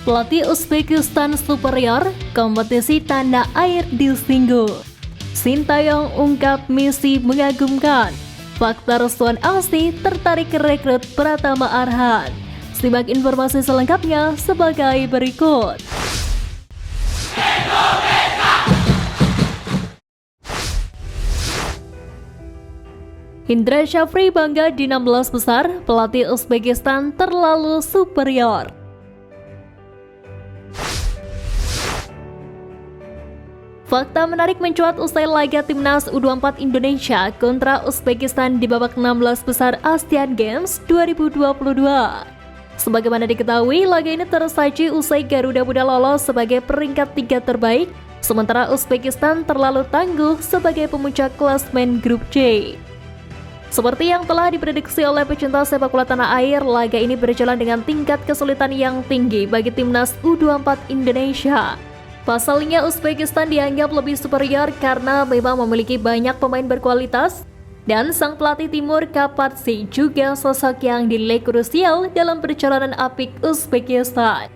Pelatih Uzbekistan superior, kompetisi tanah air disinggung. Sintayong ungkap misi mengagumkan. Faktor Suwon Alsi tertarik rekrut Pratama Arhan. Simak informasi selengkapnya sebagai berikut. Indra Syafri bangga di 16 besar, pelatih Uzbekistan terlalu superior. Fakta menarik mencuat usai laga timnas U24 Indonesia kontra Uzbekistan di babak 16 besar Asian Games 2022. Sebagaimana diketahui, laga ini tersaji usai Garuda Muda lolos sebagai peringkat 3 terbaik, sementara Uzbekistan terlalu tangguh sebagai pemuncak klasmen grup C. Seperti yang telah diprediksi oleh pecinta sepak bola tanah air, laga ini berjalan dengan tingkat kesulitan yang tinggi bagi timnas U24 Indonesia. Pasalnya, Uzbekistan dianggap lebih superior karena memang memiliki banyak pemain berkualitas, dan sang pelatih Timur Kapadze juga sosok yang dinilai krusial dalam perjalanan apik Uzbekistan.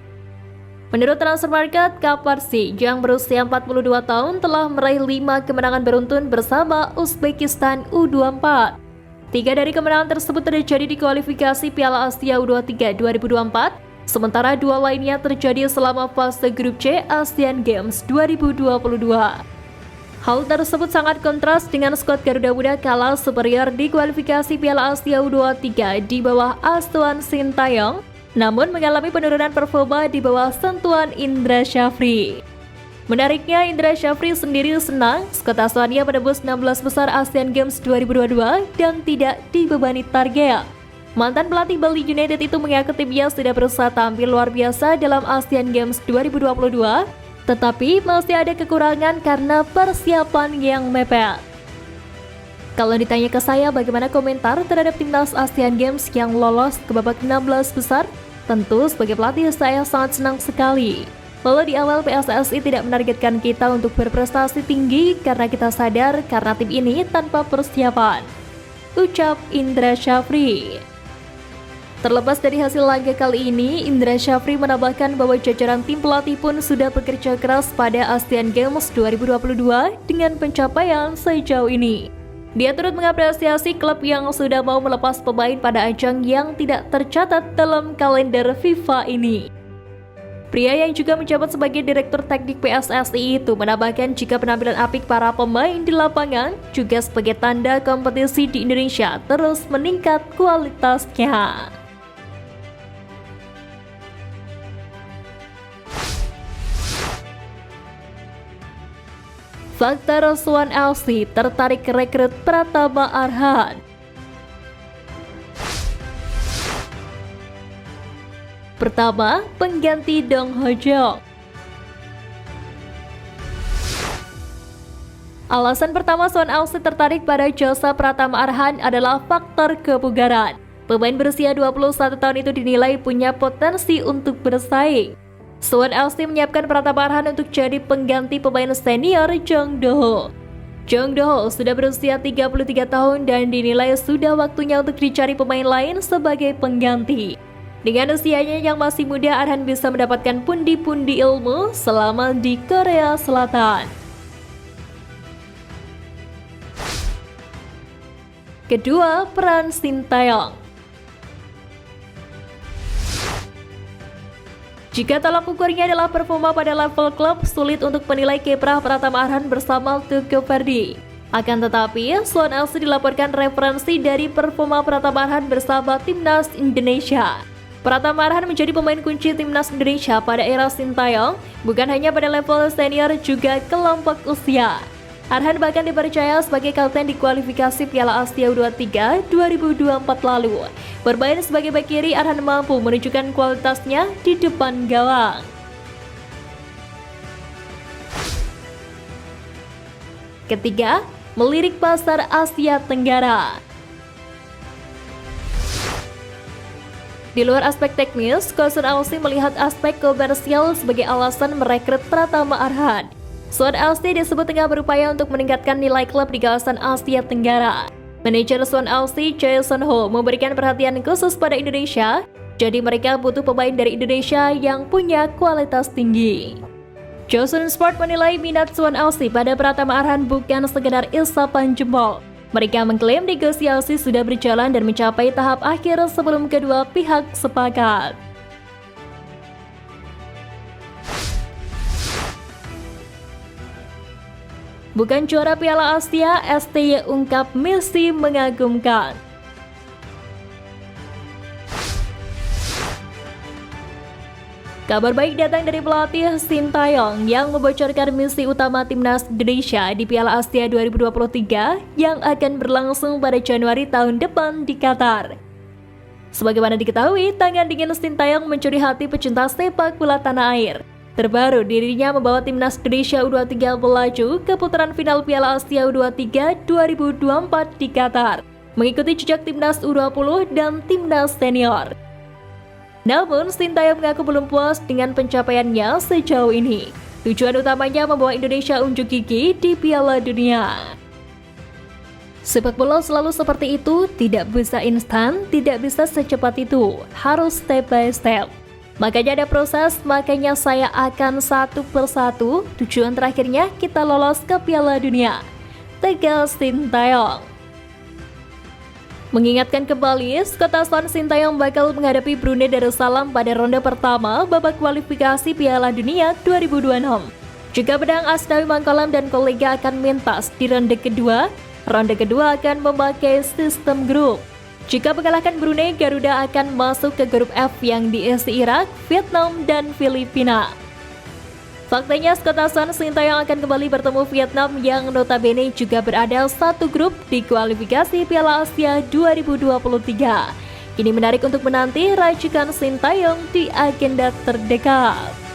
Menurut Transfermarkt, Kapadze yang berusia 42 tahun telah meraih 5 kemenangan beruntun bersama Uzbekistan U24. 3 dari kemenangan tersebut terjadi di kualifikasi Piala Asia U23 2024, sementara 2 lainnya terjadi selama fase grup C Asian Games 2022. Hal tersebut sangat kontras dengan skuad Garuda Muda kalah superior di kualifikasi Piala Asia U23 di bawah asuhan Sintayong, namun mengalami penurunan performa di bawah sentuhan Indra Syafri. Menariknya, Indra Syafri sendiri senang skuad asuhannya menembus 16 besar Asian Games 2022 dan tidak dibebani target. Mantan pelatih Bali United itu mengaku timnya sudah berusaha tampil luar biasa dalam Asian Games 2022, tetapi masih ada kekurangan karena persiapan yang mepet. Kalau ditanya ke saya bagaimana komentar terhadap timnas Asian Games yang lolos ke babak 16 besar, tentu sebagai pelatih saya sangat senang sekali. Lalu di awal PSSI tidak menargetkan kita untuk berprestasi tinggi karena kita sadar karena tim ini tanpa persiapan, ucap Indra Syafri. Terlepas dari hasil laga kali ini, Indra Syafri menambahkan bahwa jajaran tim pelatih pun sudah bekerja keras pada Asian Games 2022 dengan pencapaian sejauh ini. Dia turut mengapresiasi klub yang sudah mau melepas pemain pada ajang yang tidak tercatat dalam kalender FIFA ini. Pria yang juga menjabat sebagai Direktur Teknik PSSI itu menambahkan jika penampilan apik para pemain di lapangan juga sebagai tanda kompetisi di Indonesia terus meningkat kualitasnya. Fakta Suwon Alsi tertarik rekrut Pratama Arhan. Pertama, pengganti Dong Ho Jong. Alasan pertama Suwon Alsi tertarik pada jasa Pratama Arhan adalah faktor kebugaran. Pemain berusia 21 tahun itu dinilai punya potensi untuk bersaing. Suwon Alsi menyiapkan Pratama Arhan untuk jadi pengganti pemain senior Jong Do Ho. Jong Do Ho sudah berusia 33 tahun dan dinilai sudah waktunya untuk dicari pemain lain sebagai pengganti. Dengan usianya yang masih muda, Arhan bisa mendapatkan pundi-pundi ilmu selama di Korea Selatan. Kedua, peran Sintayong. Jika tolak ukurnya adalah performa pada level klub, sulit untuk menilai kiprah Pratama Arhan bersama Tugu Verdi. Akan tetapi, Suwon Alsi dilaporkan referensi dari performa Pratama Arhan bersama Timnas Indonesia. Pratama Arhan menjadi pemain kunci Timnas Indonesia pada era Sintayong, bukan hanya pada level senior juga kelompok usia. Arhan bahkan dipercaya sebagai kapten di kualifikasi Piala Asia U23 2024 lalu. Bermain sebagai bek kiri, Arhan mampu menunjukkan kualitasnya di depan gawang. Ketiga, melirik pasar Asia Tenggara. Di luar aspek teknis, Suwon Alsi melihat aspek komersial sebagai alasan merekrut Pratama Arhan. Suwon Alsi disebut tengah berupaya untuk meningkatkan nilai klub di kawasan Asia Tenggara. Manajer Suwon Alsi, Choi Son Ho, memberikan perhatian khusus pada Indonesia Jadi mereka butuh pemain dari Indonesia yang punya kualitas tinggi. Johnson Sport menilai minat Suwon FC pada Pratama Arhan bukan sekedar isapan jempol. Mereka mengklaim negosiasi sudah berjalan dan mencapai tahap akhir sebelum kedua pihak sepakat. Bukan juara Piala Asia, STY ungkap Messi mengagumkan. Kabar baik datang dari pelatih Sintayong yang membocorkan misi utama timnas Indonesia di Piala Asia 2023 yang akan berlangsung pada Januari tahun depan di Qatar. Sebagaimana diketahui, tangan dingin Sintayong mencuri hati pecinta sepak bola tanah air. Terbaru dirinya membawa timnas Indonesia U23 melaju ke putaran final Piala Asia U23 2024 di Qatar, mengikuti jejak timnas U20 dan timnas senior. Namun, Sintayong mengaku belum puas dengan pencapaiannya sejauh ini. Tujuan utamanya membawa Indonesia unjuk gigi di Piala Dunia. Sepak bola selalu seperti itu, tidak bisa instan, tidak bisa secepat itu, harus step by step. Makanya ada proses, makanya saya akan satu persatu, tujuan terakhirnya kita lolos ke Piala Dunia, tegas Sintayong. Mengingatkan kembali, Skotland Sintayong bakal menghadapi Brunei Darussalam pada ronde pertama babak kualifikasi Piala Dunia 2026. Jika pedang Asnawi Mangkolam dan kolega akan mentas di ronde kedua akan memakai sistem grup. Jika mengalahkan Brunei, Garuda akan masuk ke grup F yang diisi Irak, Vietnam, dan Filipina. Faktanya, Skotland Sintayong akan kembali bertemu Vietnam yang notabene juga berada satu grup di kualifikasi Piala Asia 2023. Ini menarik untuk menanti racikan Sintayong di agenda terdekat.